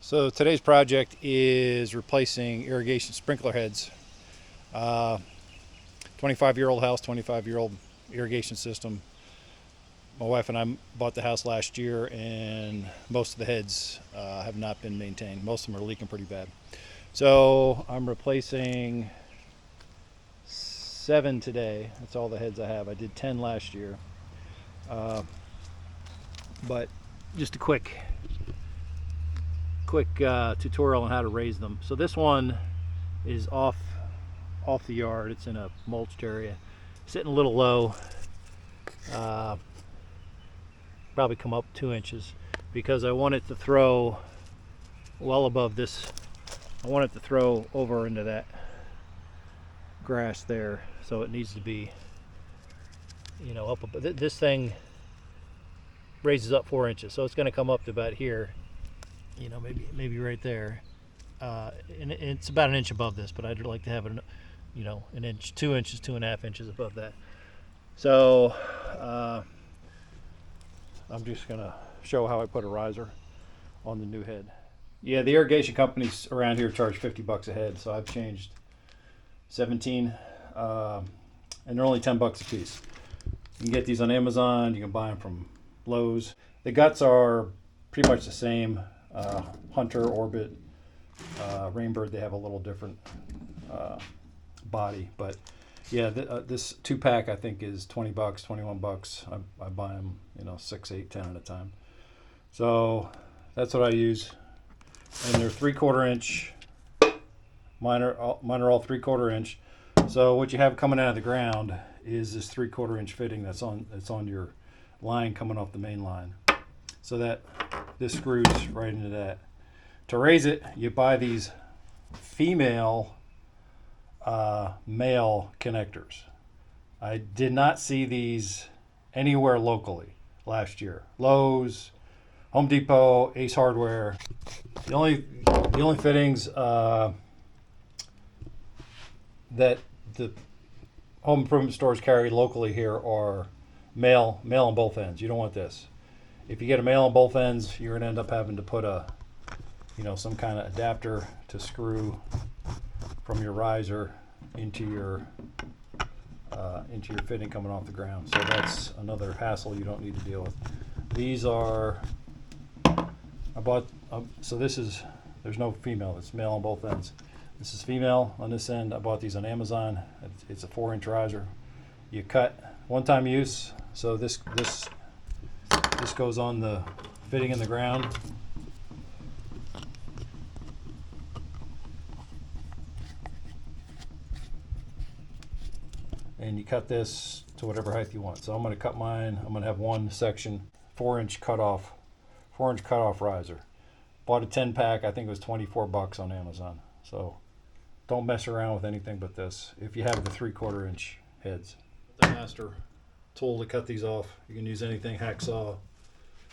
So today's project is replacing irrigation sprinkler heads. 25-year-old house, 25-year-old irrigation system. My wife and I bought the house last year, and most of the heads have not been maintained. Most of them are leaking pretty bad. So I'm replacing 7 today. That's all the heads I have. I did 10 last year. But just a quick tutorial on how to raise them. So this one is off the yard. It's in a mulched area, sitting a little low. Probably come up 2 inches because I want it to throw well above this. I want it to throw over into that grass there, so it needs to be, up above. This thing raises up 4 inches, so it's going to come up to about here, maybe right there, and it's about 1 inch above this, but I'd like to have it, 1 inch, 2 inches, 2.5 inches above that. So I'm just going to show how I put a riser on the new head. Yeah, the irrigation companies around here charge $50 a head, so I've changed 17, and they're only $10 a piece. You can get these on Amazon. You can buy them from Lowe's. The guts are pretty much the same. Hunter, Orbit, Rainbird, they have a little different body, but yeah, this 2-pack I think is $20, $21. I buy them, 6, 8, 10 at a time. So that's what I use, and they're 3/4 inch. Mine are all 3/4 inch. So what you have coming out of the ground is this 3/4 inch fitting that's on your line coming off the main line. So that this screws right into that. To raise it, you buy these female male connectors. I did not see these anywhere locally last year. Lowe's, Home Depot, Ace Hardware. The only fittings that the home improvement stores carry locally here are male on both ends. You don't want this. If you get a male on both ends, you're gonna end up having to put some kind of adapter to screw from your riser into your fitting coming off the ground. So that's another hassle you don't need to deal with. These are, I bought, so there's no female, it's male on both ends. This is female on this end. I bought these on Amazon. It's a 4-inch riser. You cut, one-time use, so this goes on the fitting in the ground. And you cut this to whatever height you want. So I'm going to cut mine. I'm going to have one section, 4-inch cutoff riser. Bought a 10-pack. I think it was $24 on Amazon. So don't mess around with anything but this if you have the 3/4 inch heads. The master tool to cut these off. You can use anything, hacksaw,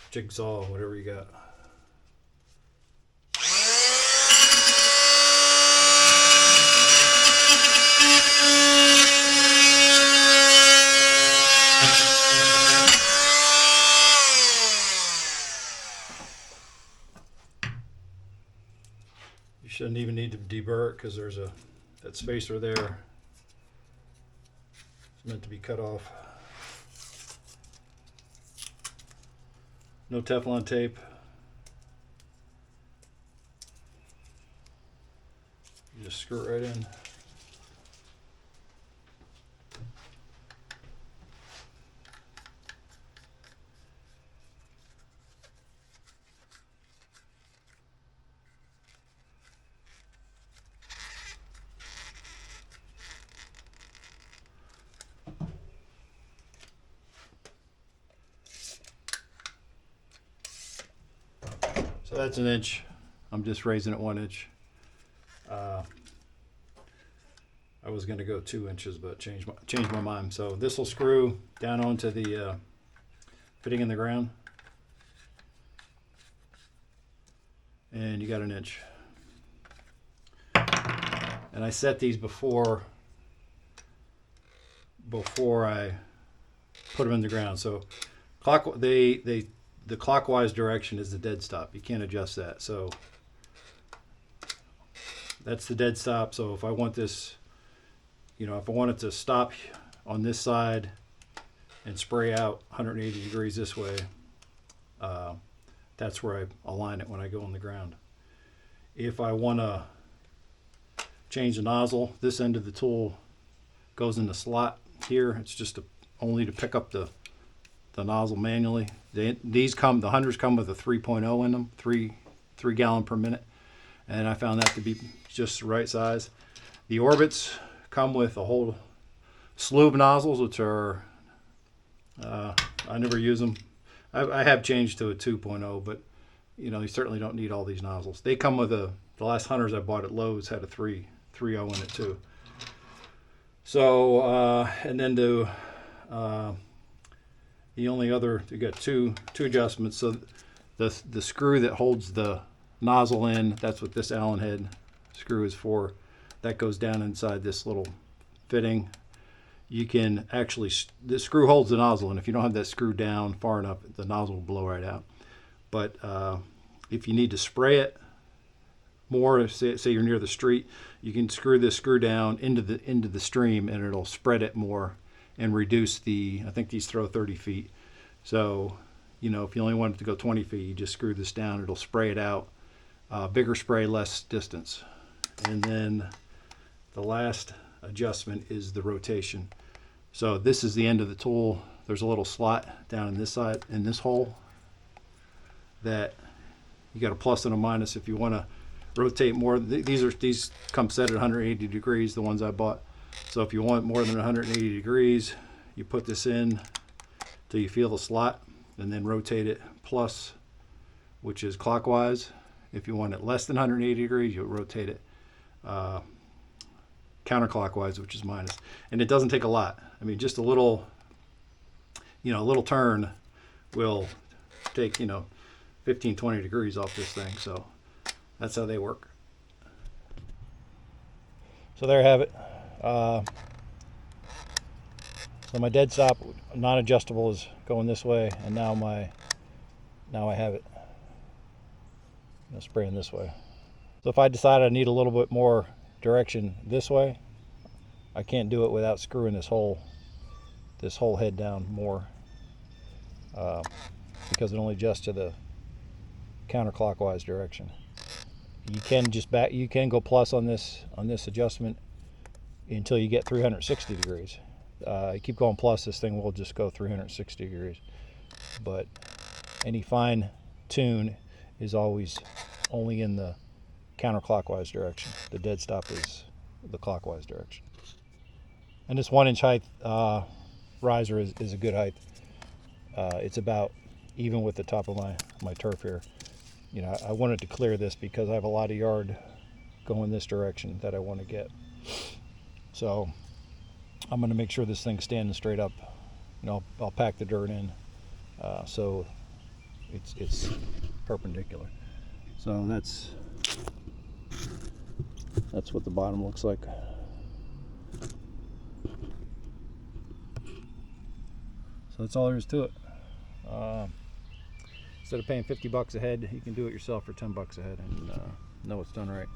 jigsaw, whatever you got. You shouldn't even need to deburr it because there's that spacer there. It's meant to be cut off. No Teflon tape. You just screw it right in. So that's 1 inch. I'm just raising it 1 inch. I was going to go 2 inches, but changed my mind. So this will screw down onto the fitting in the ground, and you got 1 inch. And I set these before I put them in the ground. So the clockwise direction is the dead stop. You can't adjust that. So that's the dead stop. So if I want this, you know, if I want it to stop on this side and spray out 180 degrees this way, that's where I align it when I go on the ground. If I want to change the nozzle, this end of the tool goes in the slot here. It's just only to pick up the nozzle manually. These come, the Hunters come with a 3.0 in them, 3 gallon per minute, and I found that to be just the right size. The Orbits come with a whole slew of nozzles, which are I never use them. I have changed to a 2.0, but you know, you certainly don't need all these nozzles. They come with the last Hunters I bought at Lowe's had a 3.0 in it too. So and then the only other, you got two adjustments. So the screw that holds the nozzle in, that's what this Allen head screw is for. That goes down inside this little fitting. You can actually, the screw holds the nozzle, and if you don't have that screw down far enough, the nozzle will blow right out. But if you need to spray it more, say you're near the street, you can screw this screw down into the stream, and it'll spread it more and reduce I think these throw 30 feet. So, you know, if you only want it to go 20 feet, you just screw this down, it'll spray it out. Bigger spray, less distance. And then the last adjustment is the rotation. So this is the end of the tool. There's a little slot down in this side, in this hole, that you got a plus and a minus if you want to rotate more. These come set at 180 degrees, the ones I bought. So if you want more than 180 degrees, you put this in till you feel the slot, and then rotate it plus, which is clockwise. If you want it less than 180 degrees, you'll rotate it counterclockwise, which is minus. And it doesn't take a lot. I mean, just a little, you know, a little turn will take, you know, 15, 20 degrees off this thing. So that's how they work. So there you have it. So my dead stop, non-adjustable, is going this way, and now I have it, you know, spraying this way. So if I decide I need a little bit more direction this way, I can't do it without screwing this whole head down more, because it only adjusts to the counterclockwise direction. You can go plus on this adjustment until you get 360 degrees. You keep going plus, this thing will just go 360 degrees. But any fine tune is always only in the counterclockwise direction. The dead stop is the clockwise direction. And this 1 inch height riser is a good height. It's about even with the top of my turf here. You know, I wanted to clear this because I have a lot of yard going this direction that I want to get. So I'm going to make sure this thing's standing straight up. You know, I'll pack the dirt in so it's perpendicular. So that's what the bottom looks like. So that's all there is to it. Instead of paying $50 a head, you can do it yourself for $10 a head and know it's done right.